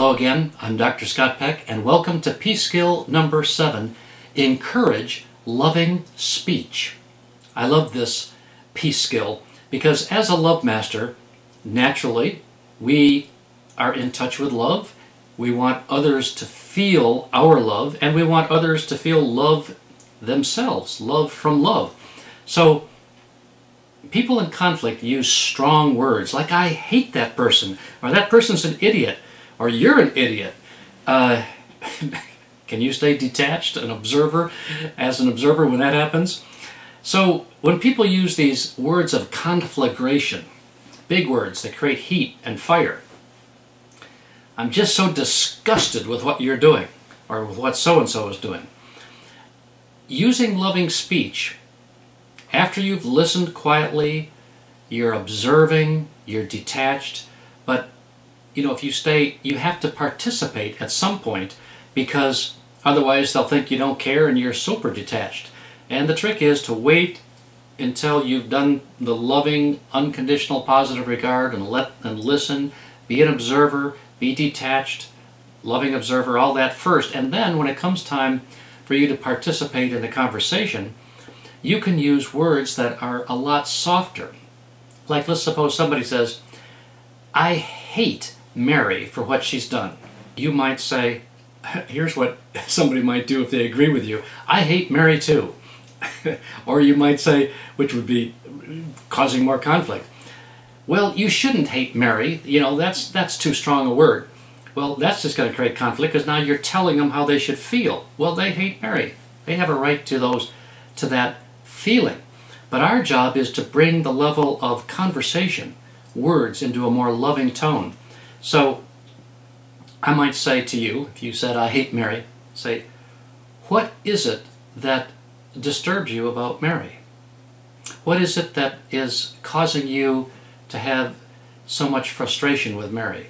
Hello again, I'm Dr. Scott Peck, and welcome to Peace Skill number 7, Encourage Loving Speech. I love this peace skill because as a love master, naturally, we are in touch with love. We want others to feel our love, and we want others to feel love themselves, love from love. So, people in conflict use strong words like, I hate that person, or that person's an idiot, or you're an idiot. Can you stay detached, an observer, as an observer when that happens? So when people use these words of conflagration, big words that create heat and fire, I'm just so disgusted with what you're doing, or with what so-and-so is doing. Using loving speech, after you've listened quietly, you're observing, you're detached, but if you stay, you have to participate at some point, because otherwise they'll think you don't care and you're super detached. And the trick is to wait until you've done the loving, unconditional, positive regard and listen, be an observer, be detached, loving observer, all that first. And then when it comes time for you to participate in the conversation, you can use words that are a lot softer. Like, let's suppose somebody says, I hate Mary for what she's done. You might say, here's what somebody might do if they agree with you, I hate Mary too. Or you might say, which would be causing more conflict, well, you shouldn't hate Mary, that's too strong a word. Well, that's just going to create conflict, because now you're telling them how they should feel. Well, they hate Mary. They have a right to that feeling. But our job is to bring the level of conversation, words, into a more loving tone. So I might say to you, if you said, I hate Mary, say, what is it that disturbs you about Mary? What is it that is causing you to have so much frustration with Mary?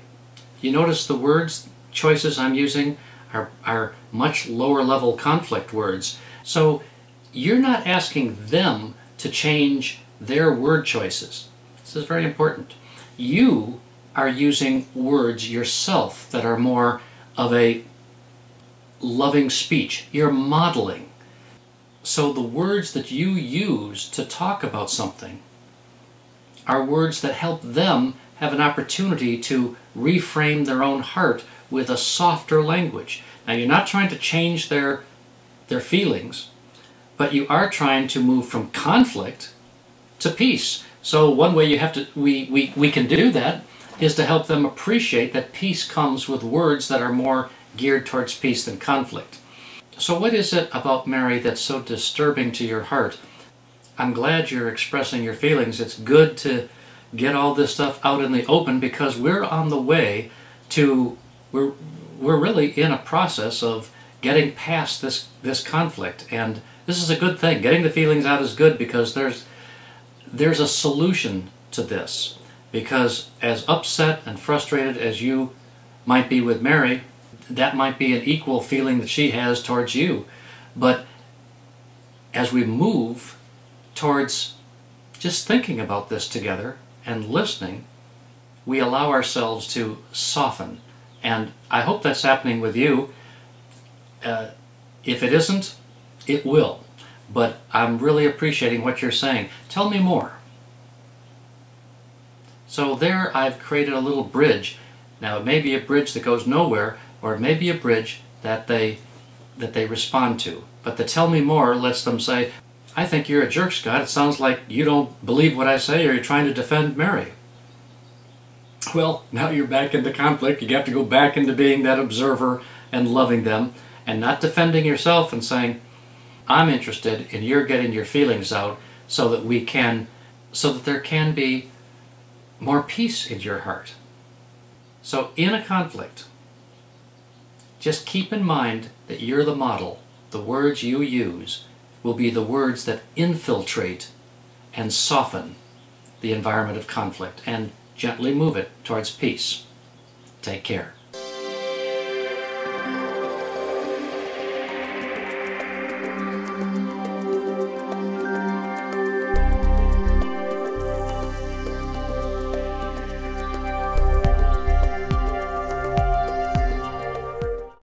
You notice the words choices I'm using are much lower level conflict words. So you're not asking them to change their word choices. This is very important. You are using words yourself that are more of a loving speech. You're modeling. So the words that you use to talk about something are words that help them have an opportunity to reframe their own heart with a softer language. Now, you're not trying to change their feelings, but you are trying to move from conflict to peace. So one way we can do that is to help them appreciate that peace comes with words that are more geared towards peace than conflict. So what is it about Mary that's so disturbing to your heart? I'm glad you're expressing your feelings. It's good to get all this stuff out in the open, because we're on the way to, we're really in a process of getting past this conflict. And this is a good thing. Getting the feelings out is good, because there's a solution to this. Because as upset and frustrated as you might be with Mary, that might be an equal feeling that she has towards you. But as we move towards just thinking about this together and listening, we allow ourselves to soften. And I hope that's happening with you. If it isn't, it will. But I'm really appreciating what you're saying. Tell me more. So there I've created a little bridge. Now it may be a bridge that goes nowhere, or it may be a bridge that they respond to. But the tell me more lets them say, I think you're a jerk, Scott. It sounds like you don't believe what I say, or you're trying to defend Mary. Well, now you're back into conflict. You have to go back into being that observer and loving them, and not defending yourself and saying, I'm interested in your getting your feelings out so that there can be more peace in your heart. So in a conflict, just keep in mind that you're the model. The words you use will be the words that infiltrate and soften the environment of conflict and gently move it towards peace. Take care.